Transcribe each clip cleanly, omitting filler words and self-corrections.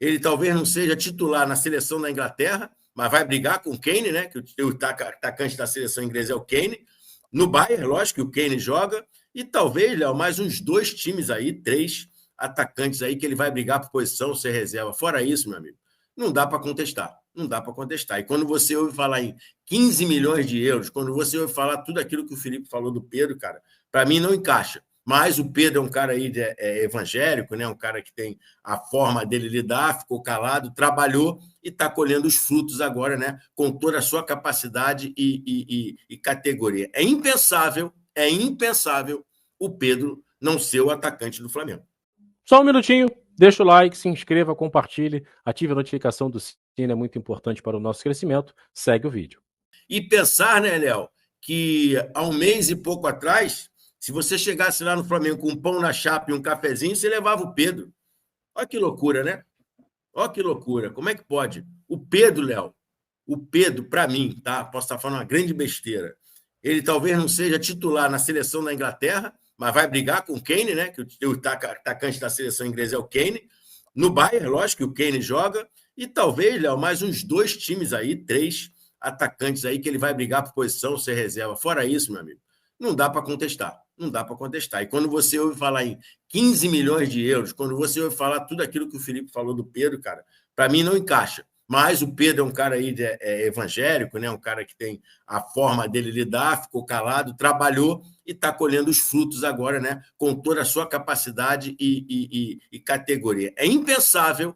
Ele talvez não seja titular na seleção da Inglaterra, mas vai brigar com o Kane, né? Que o atacante da seleção inglesa é o Kane. No Bayern, lógico que o Kane joga. E talvez, Léo, mais uns 2 times aí, 3 atacantes aí que ele vai brigar por posição, ser reserva. Fora isso, meu amigo, não dá para contestar. Não dá para contestar. E quando você ouve falar em 15 milhões de euros, quando você ouve falar tudo aquilo que o Felipe falou do Pedro, cara, para mim não encaixa. Mas o Pedro é um cara aí evangélico, né? Um cara que tem a forma dele lidar, ficou calado, trabalhou e está colhendo os frutos agora, né? Com toda a sua capacidade e categoria. É impensável o Pedro não ser o atacante do Flamengo. Só um minutinho, deixa o like, se inscreva, compartilhe, ative a notificação do sino, é muito importante para o nosso crescimento. Segue o vídeo. E pensar, né, Léo, que há um mês e pouco atrás, se você chegasse lá no Flamengo com um pão na chapa e um cafezinho, você levava o Pedro. Olha que loucura, né? Olha que loucura. Como é que pode? O Pedro, Léo, o Pedro, para mim, tá? Posso estar falando uma grande besteira. Ele talvez não seja titular na seleção da Inglaterra, mas vai brigar com o Kane, né? Que o atacante da seleção inglesa é o Kane. No Bayern, lógico que o Kane joga. E talvez, Léo, mais uns 2 times aí, 3 atacantes aí que ele vai brigar por posição, ser reserva. Fora isso, meu amigo, não dá para contestar. Não dá para contestar. E quando você ouve falar em 15 milhões de euros, quando você ouve falar tudo aquilo que o Felipe falou do Pedro, cara, para mim não encaixa. Mas o Pedro é um cara aí evangélico, né? Um cara que tem a forma dele lidar, ficou calado, trabalhou e está colhendo os frutos agora, né? Com toda a sua capacidade e categoria. É impensável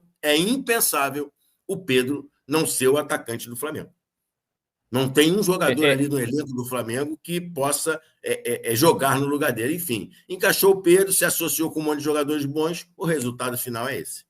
o Pedro não ser o atacante do Flamengo. Não tem um jogador ali no elenco do Flamengo que possa jogar no lugar dele. Enfim, encaixou o Pedro, se associou com um monte de jogadores bons, o resultado final é esse.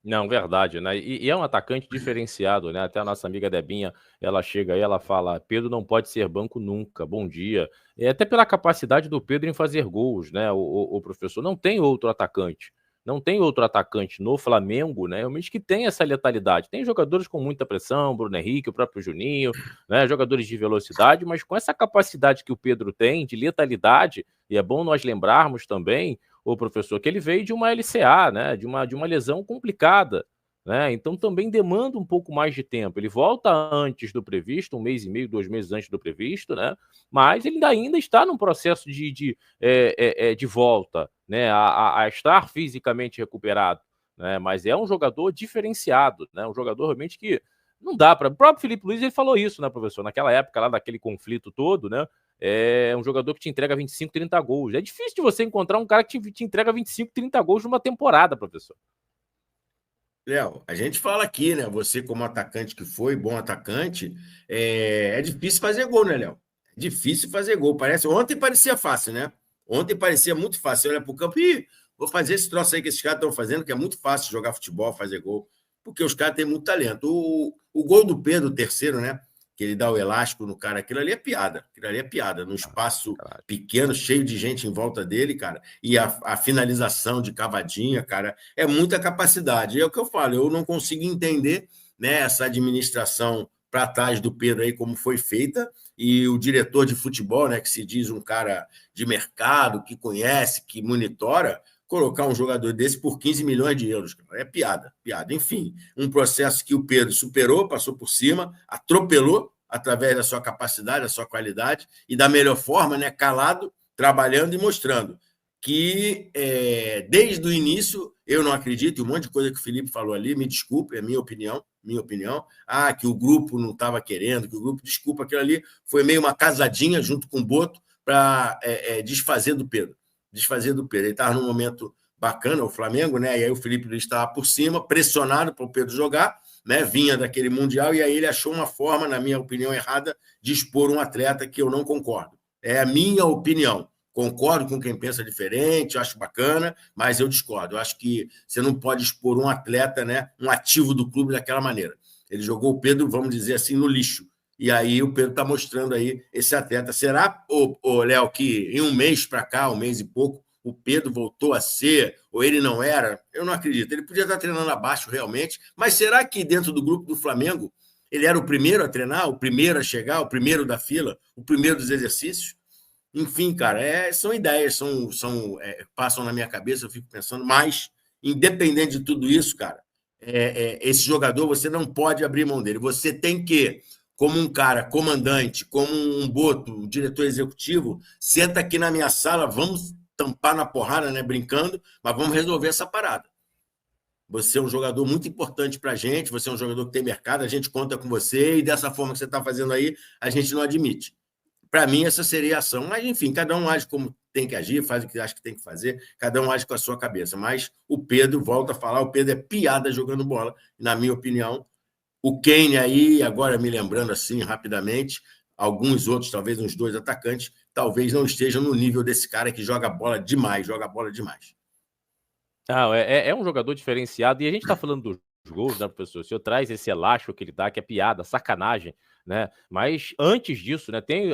Não, verdade, né? E é um atacante diferenciado, né? Até a nossa amiga Debinha, ela chega aí, ela fala: Pedro não pode ser banco nunca, bom dia. É até pela capacidade do Pedro em fazer gols, né? O professor não tem outro atacante. Não tem outro atacante no Flamengo, né? Realmente que tem essa letalidade. Tem jogadores com muita pressão, Bruno Henrique, o próprio Juninho, né? Jogadores de velocidade, mas com essa capacidade que o Pedro tem de letalidade, e é bom nós lembrarmos também, o professor, que ele veio de uma LCA, né? De uma lesão complicada, né? Então também demanda um pouco mais de tempo. Ele volta antes do previsto, 1 mês e meio, 2 meses antes do previsto, né? Mas ele ainda está num processo de volta, né? A estar fisicamente recuperado, né? Mas é um jogador diferenciado, né? Um jogador realmente que não dá para. O próprio Felipe Luiz ele falou isso, né, professor? Naquela época lá daquele conflito todo, né? É um jogador que te entrega 25, 30 gols. É difícil de você encontrar um cara que te entrega 25, 30 gols numa temporada, professor. Léo, a gente fala aqui, né? Você, como atacante que foi, bom atacante, é difícil fazer gol, né, Léo? É difícil fazer gol. Ontem parecia fácil, né? Ontem parecia muito fácil. Olha para o campo e vou fazer esse troço aí que esses caras estão fazendo, que é muito fácil jogar futebol, fazer gol, porque os caras têm muito talento. O gol do Pedro, o terceiro, né? Que ele dá o elástico no cara, aquilo ali é piada. Aquilo ali é piada. Num espaço pequeno, cheio de gente em volta dele, cara. E a finalização de cavadinha, cara, é muita capacidade. E é o que eu falo, eu não consigo entender, né, essa administração para trás do Pedro aí, como foi feita, e o diretor de futebol, né, que se diz um cara de mercado, que conhece, que monitora, colocar um jogador desse por 15 milhões de euros. É piada, piada. Enfim, um processo que o Pedro superou, passou por cima, atropelou através da sua capacidade, da sua qualidade, e da melhor forma, né, calado, trabalhando e mostrando que desde o início, eu não acredito, e um monte de coisa que o Felipe falou ali, me desculpe, é minha opinião, que o grupo não estava querendo, que o grupo, desculpa, aquilo ali foi meio uma casadinha junto com o Boto para desfazer do Pedro. Ele estava num momento bacana, o Flamengo, né? E aí o Felipe Luiz estava por cima, pressionado para o Pedro jogar, né? Vinha daquele Mundial, e aí ele achou uma forma, na minha opinião errada, de expor um atleta que eu não concordo. É a minha opinião. Concordo com quem pensa diferente, acho bacana, mas eu discordo. Eu acho que você não pode expor um atleta, né? Um ativo do clube daquela maneira. Ele jogou o Pedro, vamos dizer assim, no lixo. E aí o Pedro está mostrando aí esse atleta. Será, Léo, que em um mês para cá, um mês e pouco, o Pedro voltou a ser, ou ele não era? Eu não acredito. Ele podia estar treinando abaixo realmente, mas será que dentro do grupo do Flamengo ele era o primeiro a treinar, o primeiro a chegar, o primeiro da fila, o primeiro dos exercícios? Enfim, cara, são ideias, passam na minha cabeça, eu fico pensando, mas, independente de tudo isso, cara, esse jogador você não pode abrir mão dele. Você tem que, como um cara comandante, como um boto, um diretor executivo, senta aqui na minha sala, vamos tampar na porrada, né, brincando, mas vamos resolver essa parada. Você é um jogador muito importante para a gente, você é um jogador que tem mercado, a gente conta com você, e dessa forma que você está fazendo aí, a gente não admite. Para mim, essa seria a ação. Mas, enfim, cada um age como tem que agir, faz o que acha que tem que fazer, cada um age com a sua cabeça. Mas o Pedro, volta a falar, o Pedro é piada jogando bola, na minha opinião. O Kane aí, agora me lembrando assim rapidamente, alguns outros, talvez uns 2 atacantes, talvez não estejam no nível desse cara que joga bola demais, joga bola demais. Não, é um jogador diferenciado e a gente tá falando dos gols, né, professor? O senhor traz esse elástico que ele dá, que é piada, sacanagem, né? Mas antes disso, né, tem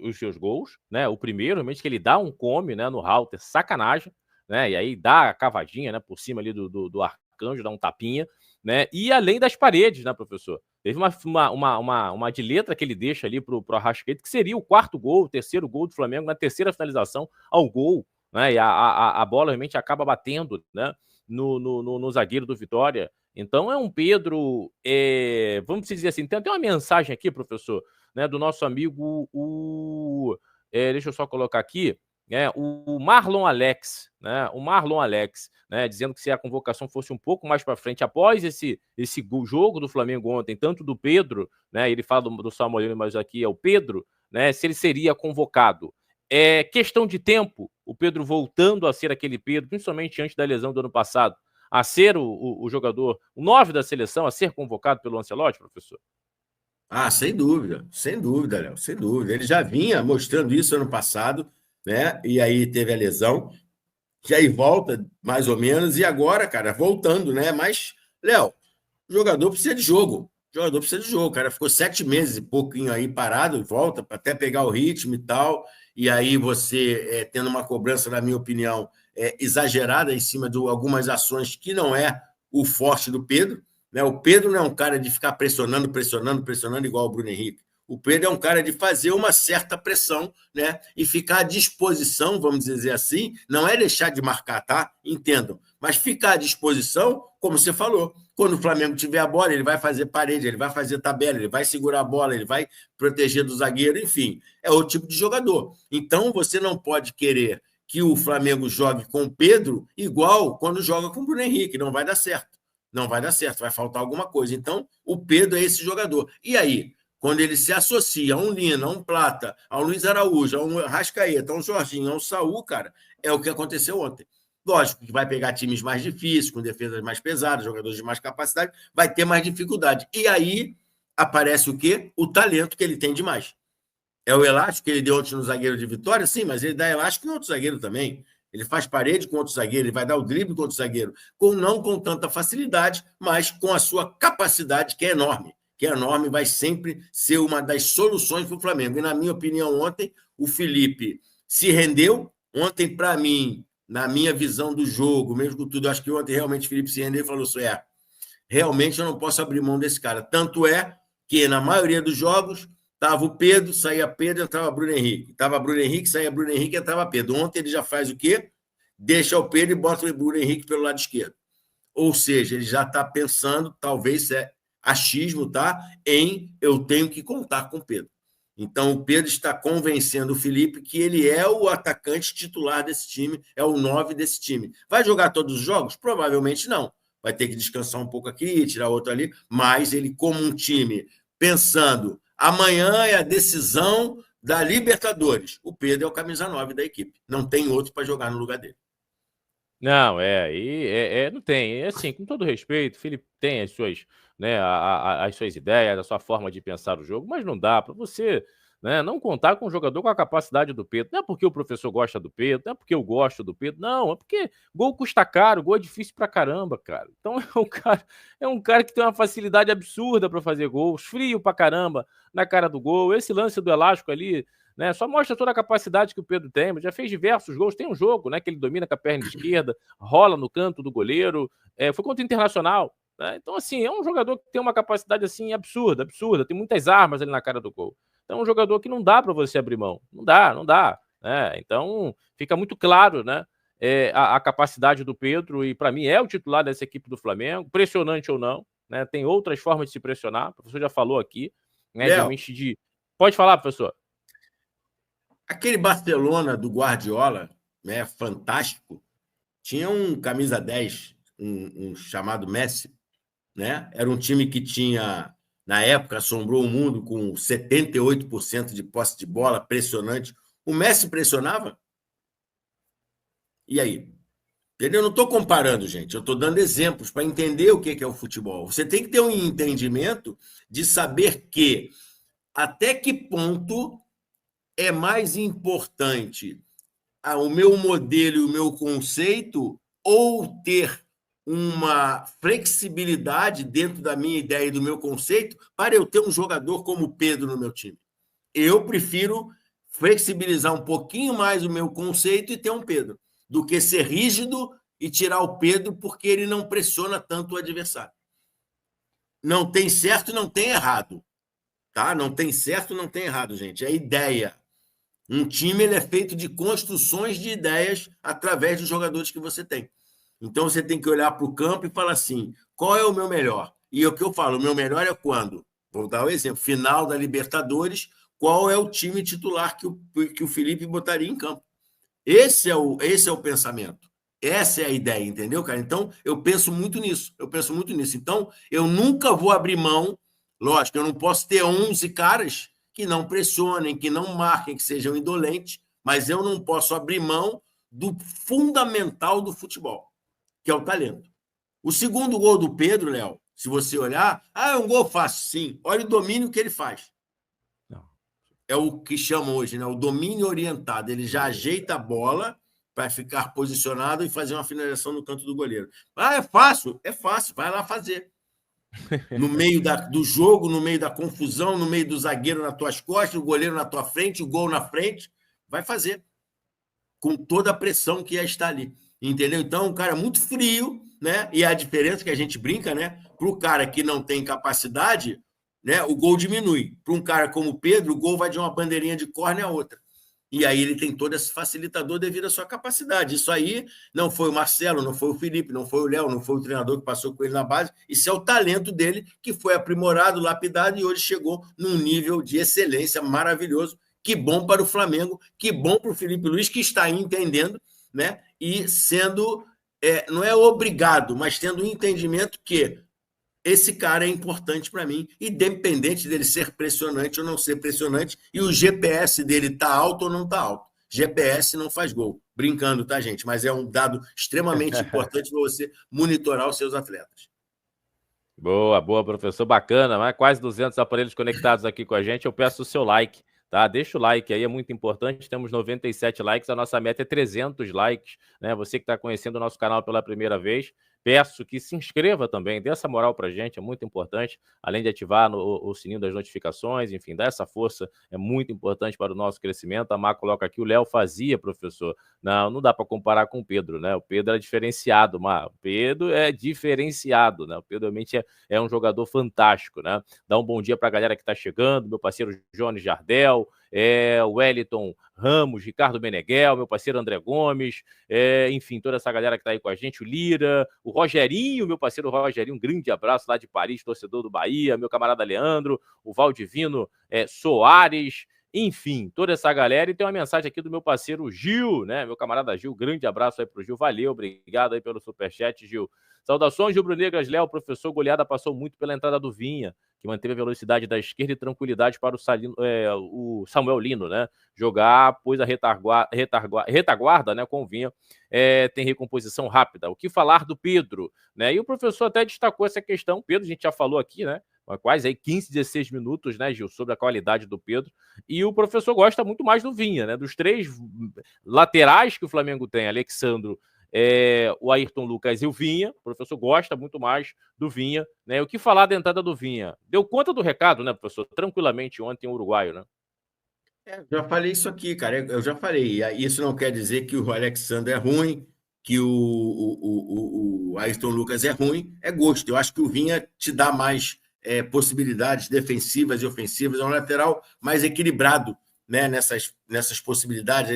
os seus gols, né? O primeiro, realmente, que ele dá um come, né, no Halter, sacanagem, né? E aí dá a cavadinha, né, por cima ali do Arcanjo, dá um tapinha, né? E além das paredes, né, professor? Teve uma de letra que ele deixa ali pro Arrascaeta, que seria o 4º gol, o 3º gol do Flamengo, na 3ª finalização ao gol, né? E a bola realmente acaba batendo, né, no zagueiro do Vitória. Então é um Pedro, vamos dizer assim, tem até uma mensagem aqui, professor, né, do nosso amigo, deixa eu só colocar aqui, o Marlon Alex, né, dizendo que se a convocação fosse um pouco mais para frente, após esse jogo do Flamengo ontem, tanto do Pedro, né, ele fala do Samuel, mas aqui é o Pedro, né, se ele seria convocado. É questão de tempo, o Pedro voltando a ser aquele Pedro, principalmente antes da lesão do ano passado, a ser o jogador, o 9 da seleção, a ser convocado pelo Ancelotti, professor? Sem dúvida, Léo, sem dúvida. Ele já vinha mostrando isso ano passado, né? E aí teve a lesão, que aí volta mais ou menos, e agora, cara, voltando, né? Mas, Léo, o jogador precisa de jogo. O jogador precisa de jogo. O cara ficou 7 meses e pouquinho aí parado, volta para até pegar o ritmo e tal. E aí você tendo uma cobrança, na minha opinião, exagerada em cima de algumas ações que não é o forte do Pedro. Né? O Pedro não é um cara de ficar pressionando, igual o Bruno Henrique. O Pedro é um cara de fazer uma certa pressão, né? E ficar à disposição, vamos dizer assim, não é deixar de marcar, tá? Entendam. Mas ficar à disposição, como você falou, quando o Flamengo tiver a bola, ele vai fazer parede, ele vai fazer tabela, ele vai segurar a bola, ele vai proteger do zagueiro, enfim, é outro tipo de jogador. Então, você não pode querer que o Flamengo jogue com o Pedro igual quando joga com o Bruno Henrique, não vai dar certo. Não vai dar certo, vai faltar alguma coisa. Então, o Pedro é esse jogador. E aí, quando ele se associa a um Lina, a um Plata, a um Luiz Araújo, a um Arrascaeta, a um Jorginho, a um Saúl, cara, é o que aconteceu ontem. Lógico que vai pegar times mais difíceis, com defesas mais pesadas, jogadores de mais capacidade, vai ter mais dificuldade. E aí aparece o quê? O talento que ele tem demais. É o elástico que ele deu ontem no zagueiro de Vitória? Sim, mas ele dá elástico em outro zagueiro também. Ele faz parede com outro zagueiro, ele vai dar o drible com outro zagueiro, não com tanta facilidade, mas com a sua capacidade, que é enorme. Que é enorme, vai sempre ser uma das soluções para o Flamengo. E, na minha opinião, ontem, o Felipe se rendeu. Ontem, para mim, na minha visão do jogo, mesmo com tudo, acho que ontem realmente o Felipe se rendeu e falou assim: realmente eu não posso abrir mão desse cara. Tanto é que, na maioria dos jogos, estava o Pedro, saía Pedro, entrava Bruno Henrique. Estava Bruno Henrique, saía Bruno Henrique, entrava Pedro. Ontem ele já faz o quê? Deixa o Pedro e bota o Bruno Henrique pelo lado esquerdo. Ou seja, ele já está pensando, talvez é achismo, tá? Eu tenho que contar com o Pedro. Então, o Pedro está convencendo o Felipe que ele é o atacante titular desse time, é o 9 desse time. Vai jogar todos os jogos? Provavelmente não. Vai ter que descansar um pouco aqui, tirar outro ali, mas ele, como um time, pensando, amanhã é a decisão da Libertadores. O Pedro é o camisa 9 da equipe. Não tem outro para jogar no lugar dele. Não, não tem. Assim, com todo respeito, o Felipe tem as suas, né, as suas ideias, a sua forma de pensar o jogo, mas não dá para você, né, não contar com um jogador com a capacidade do Pedro. Não é porque o professor gosta do Pedro, não é porque eu gosto do Pedro, não, é porque gol custa caro, gol é difícil pra caramba, cara. Então é um cara que tem uma facilidade absurda para fazer gols, frio pra caramba na cara do gol. Esse lance do elástico ali, né, só mostra toda a capacidade que o Pedro tem. Já fez diversos gols. Tem um jogo, né, que ele domina com a perna esquerda, rola no canto do goleiro. Foi contra o Internacional. Né? Então, assim, é um jogador que tem uma capacidade assim absurda. Tem muitas armas ali na cara do gol. Então, é um jogador que não dá para você abrir mão. Não dá. Né? Então, fica muito claro, né, a capacidade do Pedro, e para mim é o titular dessa equipe do Flamengo, pressionante ou não, né? Tem outras formas de se pressionar, o professor já falou aqui, né? Léo, De... Pode falar, professor. aquele Barcelona do Guardiola, né, fantástico, tinha um camisa 10, um chamado Messi, né? Era um time que tinha, na época, assombrou o mundo com 78% de posse de bola, pressionante. O Messi pressionava? E aí? Entendeu? Eu não estou comparando, gente. Eu estou dando exemplos para entender o que é o futebol. Você tem que ter um entendimento de saber que até que ponto é mais importante o meu modelo e o meu conceito ou ter uma flexibilidade dentro da minha ideia e do meu conceito para eu ter um jogador como o Pedro no meu time. Eu prefiro flexibilizar um pouquinho mais o meu conceito e ter um Pedro, do que ser rígido e tirar o Pedro porque ele não pressiona tanto o adversário. Não tem certo, não tem errado. Tá? Não tem certo, não tem errado, gente. É ideia. Um time ele é feito de construções de ideias através dos jogadores que você tem. Então você tem que olhar para o campo e falar assim: qual é o meu melhor? E o que eu falo, o meu melhor é quando? Vou dar um exemplo: final da Libertadores, qual é o time titular que o Felipe botaria em campo? Esse é o pensamento. Essa é a ideia, entendeu, cara? Então, eu penso muito nisso. Eu penso muito nisso. Então, eu nunca vou abrir mão. Lógico, eu não posso ter 11 caras que não pressionem, que não marquem, que sejam indolentes, mas eu não posso abrir mão do fundamental do futebol, que é o talento. O segundo gol do Pedro, Léo, se você olhar, é um gol fácil, sim. Olha o domínio que ele faz. É o que chamam hoje, né? O domínio orientado. Ele já ajeita a bola para ficar posicionado e fazer uma finalização no canto do goleiro. É fácil? É fácil, vai lá fazer. No meio do jogo, no meio da confusão, no meio do zagueiro nas tuas costas, o goleiro na tua frente, o gol na frente, vai fazer. Com toda a pressão que ia estar ali. Entendeu? Então, um cara muito frio, né? E a diferença que a gente brinca, né? Para o cara que não tem capacidade, né? O gol diminui. Para um cara como o Pedro, o gol vai de uma bandeirinha de córner a outra. E aí ele tem todo esse facilitador devido à sua capacidade. Isso aí não foi o Marcelo, não foi o Felipe, não foi o Léo, não foi o treinador que passou com ele na base. Isso é o talento dele que foi aprimorado, lapidado e hoje chegou num nível de excelência maravilhoso. Que bom para o Flamengo, que bom para o Felipe Luiz, que está entendendo, né? E sendo, não é obrigado, mas tendo um entendimento que esse cara é importante para mim, independente dele ser pressionante ou não ser pressionante, e o GPS dele tá alto ou não tá alto. GPS não faz gol. Brincando, tá, gente? Mas é um dado extremamente importante para você monitorar os seus atletas. Boa, boa, professor. Bacana, mas quase 200 aparelhos conectados aqui com a gente. Eu peço o seu like, tá? Deixa o like aí, é muito importante. Temos 97 likes, a nossa meta é 300 likes, né? Você que está conhecendo o nosso canal pela primeira vez, peço que se inscreva também, dê essa moral pra gente, é muito importante, além de ativar o sininho das notificações, enfim, dar essa força é muito importante para o nosso crescimento. A Mar coloca aqui, o Léo fazia, professor. Não dá para comparar com o Pedro, né? O Pedro é diferenciado, Mar. O Pedro é diferenciado, né? O Pedro realmente é um jogador fantástico, né? Dá um bom dia para a galera que está chegando, meu parceiro Jones Jardel, o Wellington Ramos, Ricardo Meneghel, meu parceiro André Gomes, enfim, toda essa galera que está aí com a gente, o Lira, o Rogerinho, meu parceiro Rogerinho, um grande abraço lá de Paris, torcedor do Bahia, meu camarada Leandro, o Valdivino Soares, enfim, toda essa galera. E tem uma mensagem aqui do meu parceiro Gil, né? Meu camarada Gil, grande abraço aí pro Gil, valeu, obrigado aí pelo superchat, Gil. Saudações rubro-negras, Léo, professor goleada passou muito pela entrada do Vinha, que manteve a velocidade da esquerda e tranquilidade para o Samuel Lino, né? Jogar, pois a retaguarda, né, com o Vinha, tem recomposição rápida. O que falar do Pedro, né? E o professor até destacou essa questão. Pedro, a gente já falou aqui, né? Quase aí 15, 16 minutos, né, Gil, sobre a qualidade do Pedro. E o professor gosta muito mais do Vinha, né? Dos três laterais que o Flamengo tem, Alexandro, o Ayrton Lucas e o Vinha. O professor gosta muito mais do Vinha, né? O que falar da entrada do Vinha? Deu conta do recado, né, professor? Tranquilamente ontem, o uruguaio, né? Já falei isso aqui, cara. Eu já falei. Isso não quer dizer que o Alexander é ruim, que o Ayrton Lucas é ruim. É gosto. Eu acho que o Vinha te dá mais possibilidades defensivas e ofensivas. É um lateral mais equilibrado, né, nessas possibilidades.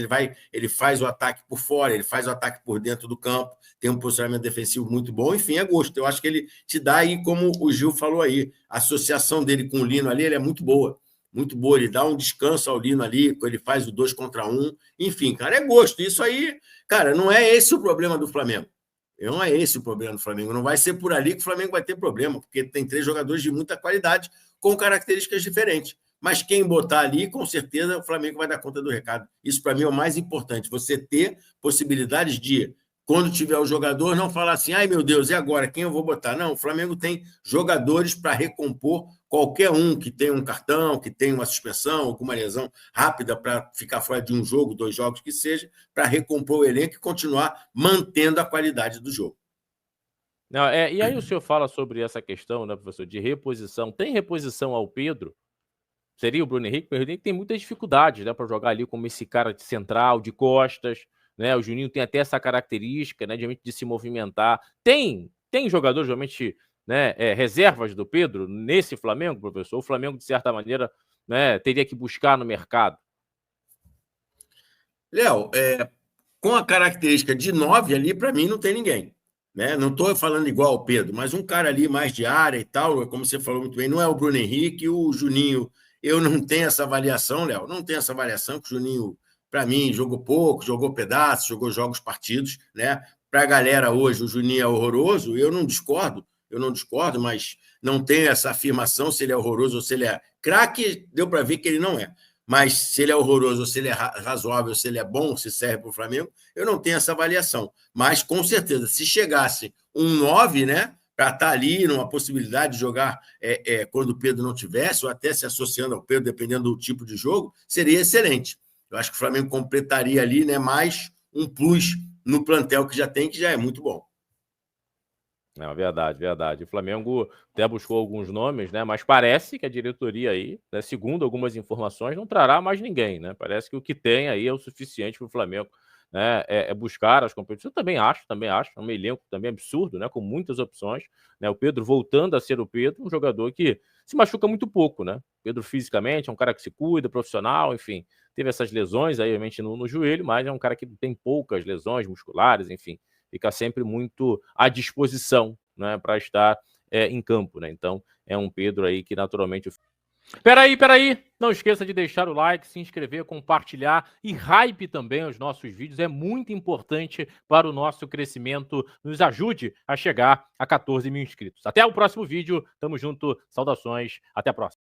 Ele faz o ataque por fora, ele faz o ataque por dentro do campo, tem um posicionamento defensivo muito bom, enfim, é gosto. Eu acho que ele te dá aí, como o Gil falou aí, a associação dele com o Lino ali, ele é muito boa. Muito boa, ele dá um descanso ao Lino ali, ele faz o 2 contra 1, enfim, cara, é gosto. Isso aí, cara, não é esse o problema do Flamengo. Não é esse o problema do Flamengo. Não vai ser por ali que o Flamengo vai ter problema, porque tem 3 jogadores de muita qualidade com características diferentes. Mas quem botar ali, com certeza, o Flamengo vai dar conta do recado. Isso, para mim, é o mais importante. Você ter possibilidades de, quando tiver o jogador, não falar assim, ai, meu Deus, e agora? Quem eu vou botar? Não, o Flamengo tem jogadores para recompor qualquer um que tenha um cartão, que tenha uma suspensão, alguma lesão rápida para ficar fora de um jogo, 2 jogos que seja, para recompor o elenco e continuar mantendo a qualidade do jogo. Não, e aí o senhor fala sobre essa questão, né, professor, de reposição. Tem reposição ao Pedro? Seria o Bruno Henrique? O Bruno Henrique tem muitas dificuldades, né, para jogar ali como esse cara de central, de costas, né? O Juninho tem até essa característica, né, de se movimentar. Tem jogadores, realmente, né, reservas do Pedro nesse Flamengo, professor? O Flamengo, de certa maneira, né, teria que buscar no mercado? Léo, com a característica de 9 ali, para mim, não tem ninguém. Né? Não estou falando igual ao Pedro, mas um cara ali mais de área e tal, como você falou muito bem, não é o Bruno Henrique, o Juninho. Eu não tenho essa avaliação, Léo, não tenho essa avaliação, que o Juninho, para mim, jogou pouco, jogou pedaços, jogou jogos partidos. Né? Para a galera hoje, o Juninho é horroroso, eu não discordo, mas não tenho essa afirmação se ele é horroroso ou se ele é craque, deu para ver que ele não é. Mas se ele é horroroso, se ele é razoável, se ele é bom, se serve para o Flamengo, eu não tenho essa avaliação. Mas, com certeza, se chegasse um 9, né, para estar ali numa possibilidade de jogar quando o Pedro não tivesse, ou até se associando ao Pedro, dependendo do tipo de jogo, seria excelente. Eu acho que o Flamengo completaria ali, né, mais um plus no plantel que já tem, que já é muito bom. Não, verdade, verdade. O Flamengo até buscou alguns nomes, né? Mas parece que a diretoria aí, né, segundo algumas informações, não trará mais ninguém, né? Parece que o que tem aí é o suficiente para o Flamengo, né? Buscar as competições. Eu também acho. É um elenco também absurdo, né? Com muitas opções. Né? O Pedro voltando a ser o Pedro, um jogador que se machuca muito pouco, né? Pedro fisicamente é um cara que se cuida, profissional, enfim. Teve essas lesões aí, realmente, no joelho, mas é um cara que tem poucas lesões musculares, enfim. Fica sempre muito à disposição, né, para estar em campo, né? Então, é um Pedro aí que naturalmente... Peraí! Não esqueça de deixar o like, se inscrever, compartilhar e hype também os nossos vídeos. É muito importante para o nosso crescimento. Nos ajude a chegar a 14 mil inscritos. Até o próximo vídeo. Tamo junto. Saudações. Até a próxima.